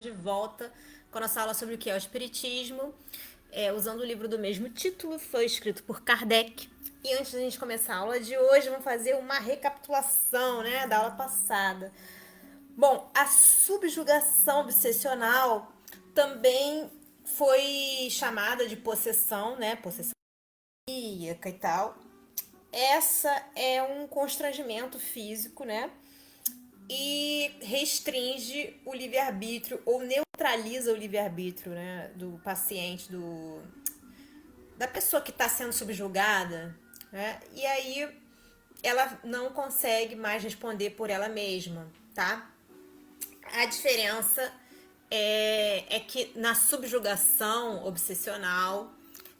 De volta com a nossa aula sobre o que é o Espiritismo, usando o livro do mesmo título, foi escrito por Kardec. E antes de a gente começar a aula de hoje, vamos fazer uma recapitulação, né, da aula passada. Bom, a subjugação obsessional também foi chamada de possessão, né, possessão demoníaca e tal. Essa é um constrangimento físico, né, e restringe o livre-arbítrio ou neutraliza o livre-arbítrio, né, do paciente, da pessoa que está sendo subjugada, né? E aí ela não consegue mais responder por ela mesma, tá? A diferença é que na subjugação obsessional,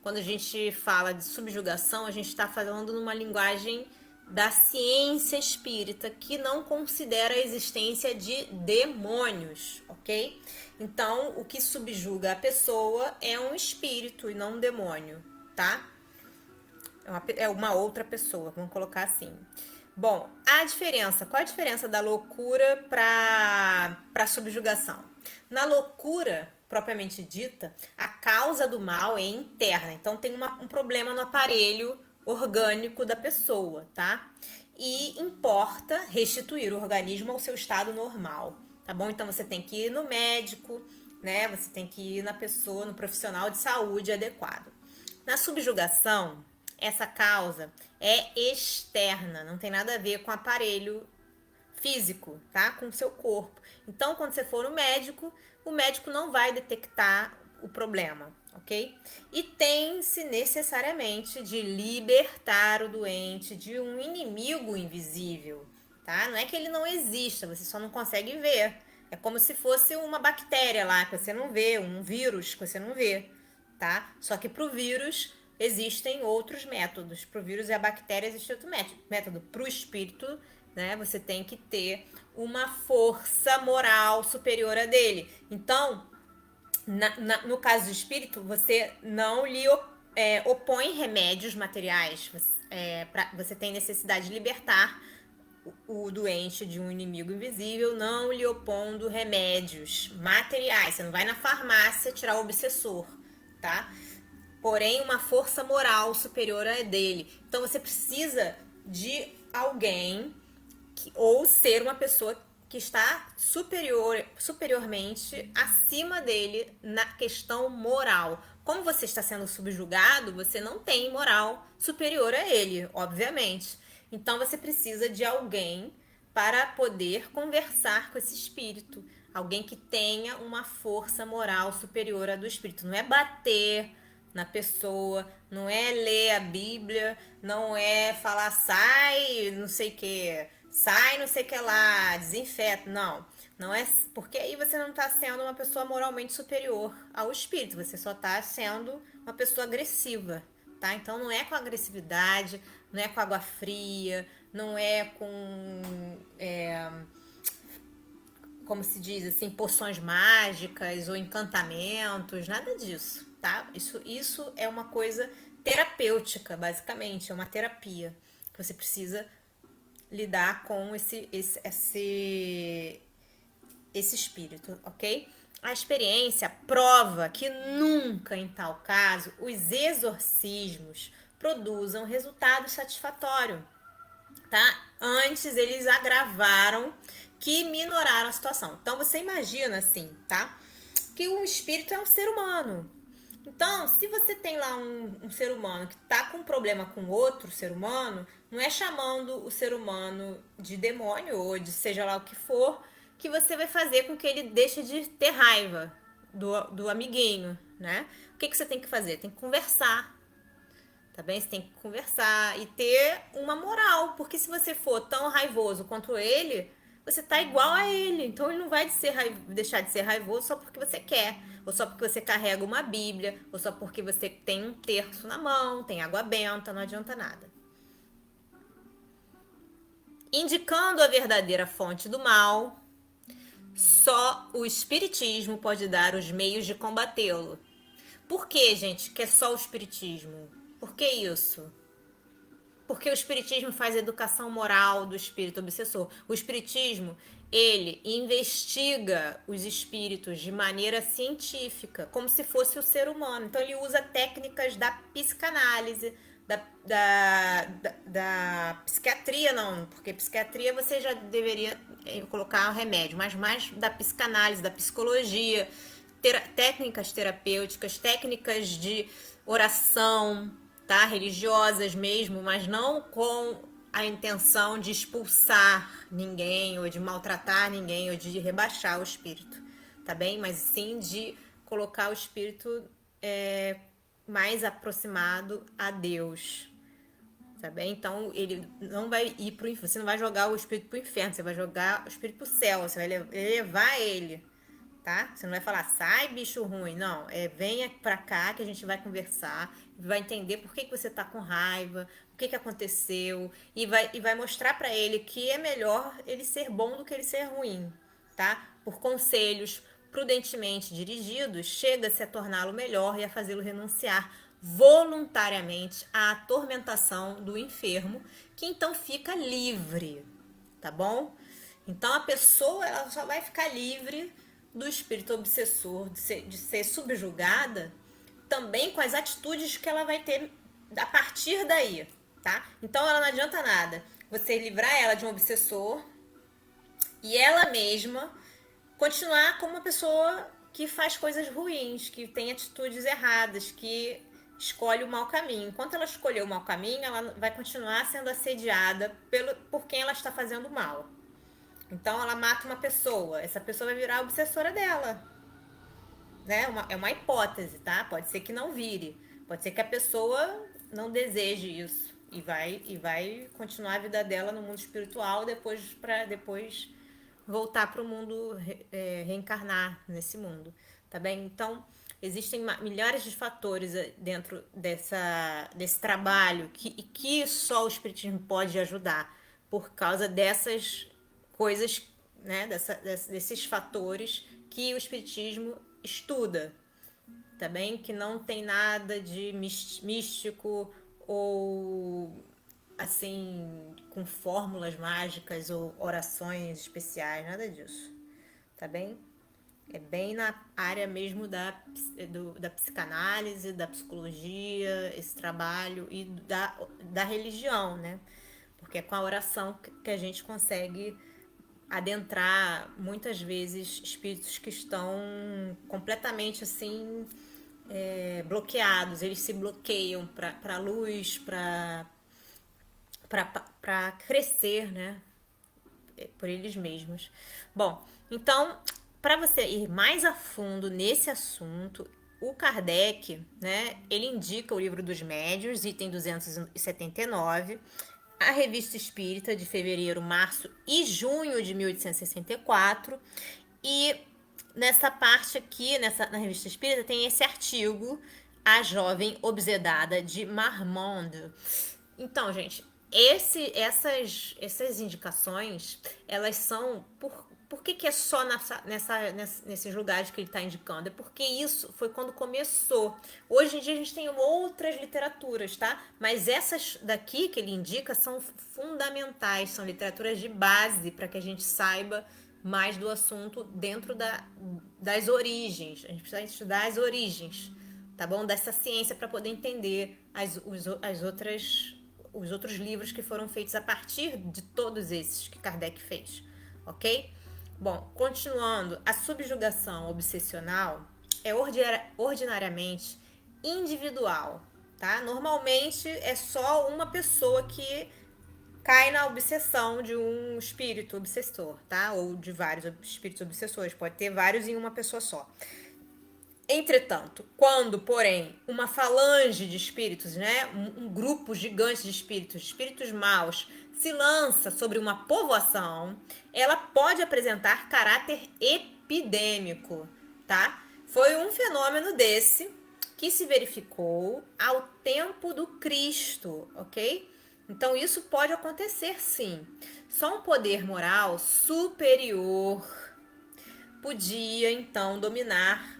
quando a gente fala de subjugação, a gente está falando numa linguagem da ciência espírita que não considera a existência de demônios, ok? Então, o que subjuga a pessoa é um espírito e não um demônio, tá? É uma outra pessoa, vamos colocar assim. Bom, qual a diferença da loucura para subjugação? Na loucura, propriamente dita, a causa do mal é interna, então tem um problema no aparelho orgânico da pessoa, tá? E importa restituir o organismo ao seu estado normal, tá bom? Então você tem que ir no médico, né? Você tem que ir na pessoa, no profissional de saúde adequado. Na subjugação, essa causa é externa, não tem nada a ver com o aparelho físico, tá? Com o seu corpo. Então, quando você for no médico, o médico não vai detectar o problema, ok? E tem-se necessariamente de libertar o doente de um inimigo invisível, tá? Não é que ele não exista, você só não consegue ver. É como se fosse uma bactéria lá que você não vê, um vírus que você não vê, tá? Só que para o vírus existem outros métodos. Para o vírus e a bactéria existe outro método. Para o espírito, né, você tem que ter uma força moral superior a dele. Então, no caso do espírito, você não lhe opõe remédios materiais. Você tem necessidade de libertar o doente de um inimigo invisível, não lhe opondo remédios materiais. Você não vai na farmácia tirar o obsessor, tá? Porém, uma força moral superior a dele. Então, você precisa de alguém ou ser uma pessoa que está superiormente acima dele na questão moral. Como você está sendo subjugado, você não tem moral superior a ele, obviamente. Então você precisa de alguém para poder conversar com esse espírito. Alguém que tenha uma força moral superior à do espírito. Não é bater na pessoa, não é ler a Bíblia, não é falar sai, não sei o que, sai, não sei o que lá, desinfeta. Não, não é, porque aí você não está sendo uma pessoa moralmente superior ao espírito, você só está sendo uma pessoa agressiva, tá? Então não é com agressividade, não é com água fria, não é com como se diz assim, poções mágicas ou encantamentos, nada disso, tá? Isso é uma coisa terapêutica, basicamente, é uma terapia que você precisa lidar com esse espírito, ok? A experiência prova que nunca, em tal caso, os exorcismos produzam resultado satisfatório, tá? Antes eles agravaram que minoraram a situação. Então você imagina assim, tá? Que o espírito é um ser humano. Então, se você tem lá um ser humano que tá com um problema com outro ser humano, não é chamando o ser humano de demônio ou de seja lá o que for, que você vai fazer com que ele deixe de ter raiva do amiguinho, né? O que você tem que fazer? Tem que conversar, tá bem? Você tem que conversar e ter uma moral, porque se você for tão raivoso quanto ele, você tá igual a ele. Então ele não vai deixar de ser raivoso só porque você quer, ou só porque você carrega uma Bíblia, ou só porque você tem um terço na mão, tem água benta, não adianta nada. Indicando a verdadeira fonte do mal, só o espiritismo pode dar os meios de combatê-lo. Por que, gente, que é só o espiritismo? Por que isso? Porque o espiritismo faz educação moral do espírito obsessor. O espiritismo, ele investiga os espíritos de maneira científica, como se fosse o ser humano. Então, ele usa técnicas da psicanálise, da psiquiatria, não, porque psiquiatria você já deveria colocar um remédio, mas mais da psicanálise, da psicologia, técnicas terapêuticas, técnicas de oração, tá? Religiosas mesmo, mas não com a intenção de expulsar ninguém, ou de maltratar ninguém, ou de rebaixar o espírito, tá bem? Mas sim de colocar o espírito mais aproximado a Deus, tá bem? Então ele não vai ir pro inferno, você não vai jogar o espírito pro inferno, você vai jogar o espírito pro céu, você vai levar ele, tá? Você não vai falar, sai bicho ruim, não, venha pra cá que a gente vai conversar, vai entender por que você tá com raiva, o que aconteceu, e vai mostrar pra ele que é melhor ele ser bom do que ele ser ruim, tá? Por conselhos prudentemente dirigidos, chega-se a torná-lo melhor e a fazê-lo renunciar voluntariamente à atormentação do enfermo, que então fica livre, tá bom? Então a pessoa ela só vai ficar livre do espírito obsessor, de ser subjugada, também com as atitudes que ela vai ter a partir daí, tá? Então ela não adianta nada você livrar ela de um obsessor e ela mesma continuar como uma pessoa que faz coisas ruins, que tem atitudes erradas, que escolhe o mau caminho. Enquanto ela escolher o mau caminho, ela vai continuar sendo assediada por quem ela está fazendo mal. Então ela mata uma pessoa, essa pessoa vai virar a obsessora dela. Né? É uma hipótese, tá? Pode ser que não vire. Pode ser que a pessoa não deseje isso e vai continuar a vida dela no mundo espiritual para depois voltar para o mundo, reencarnar nesse mundo, tá bem? Então, existem milhares de fatores dentro desse trabalho que só o espiritismo pode ajudar por causa dessas coisas, né? Desses fatores que o espiritismo estuda, tá bem? Que não tem nada de místico ou assim com fórmulas mágicas ou orações especiais, nada disso, tá bem? É bem na área mesmo da psicanálise, da psicologia, esse trabalho e da religião, né? Porque é com a oração que a gente consegue adentrar muitas vezes espíritos que estão completamente assim bloqueados, eles se bloqueiam para a luz, para crescer, né, por eles mesmos. Bom, então, para você ir mais a fundo nesse assunto, o Kardec, né, ele indica o Livro dos Médiuns, item 279, a Revista Espírita de fevereiro, março e junho de 1864, e nessa parte aqui, na Revista Espírita, tem esse artigo, A Jovem Obsedada de Marmande. Então, gente, essas indicações, elas são por que é só nesses lugares que ele está indicando? É porque isso foi quando começou. Hoje em dia a gente tem outras literaturas, tá? Mas essas daqui que ele indica são fundamentais, são literaturas de base para que a gente saiba mais do assunto dentro das origens. A gente precisa estudar as origens, tá bom? Dessa ciência para poder entender os outros livros que foram feitos a partir de todos esses que Kardec fez, ok? Bom, continuando, a subjugação obsessional é ordinariamente individual, tá? Normalmente é só uma pessoa que cai na obsessão de um espírito obsessor, tá? Ou de vários espíritos obsessores, pode ter vários em uma pessoa só. Entretanto, quando, porém, uma falange de espíritos, né, um grupo gigante de espíritos maus, se lança sobre uma povoação, ela pode apresentar caráter epidêmico, tá? Foi um fenômeno desse que se verificou ao tempo do Cristo, ok? Então isso pode acontecer sim. Só um poder moral superior podia então domar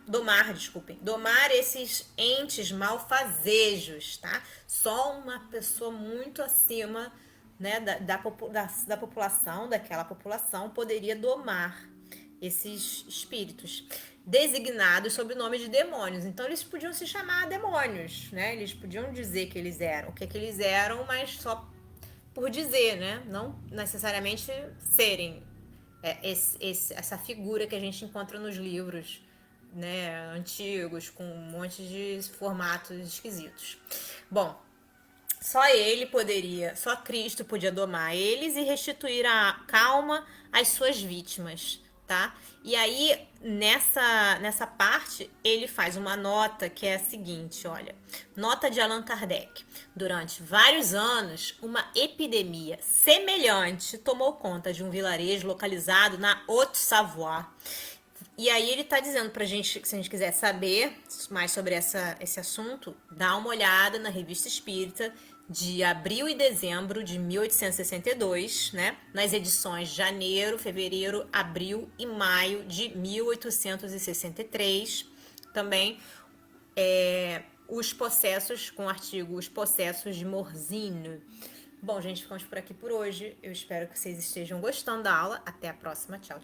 esses entes malfazejos, tá? Só uma pessoa muito acima né, da população, daquela população, poderia domar esses espíritos designados sob o nome de demônios. Então eles podiam se chamar demônios, né? Eles podiam dizer que eles eram, o que que eles eram, mas só por dizer, né? Não necessariamente serem essa figura que a gente encontra nos livros, né, antigos, com um monte de formatos esquisitos. Bom, só Cristo podia domar eles e restituir a calma às suas vítimas, tá? E aí, nessa parte, ele faz uma nota que é a seguinte, olha. Nota de Allan Kardec. Durante vários anos, uma epidemia semelhante tomou conta de um vilarejo localizado na Haute-Savoie. E aí ele tá dizendo pra gente que se a gente quiser saber mais sobre esse assunto, dá uma olhada na Revista Espírita de abril e dezembro de 1862, né? Nas edições de janeiro, fevereiro, abril e maio de 1863. Também os processos, com o artigo Os Processos de Morzine. Bom, gente, ficamos por aqui por hoje. Eu espero que vocês estejam gostando da aula. Até a próxima. Tchau.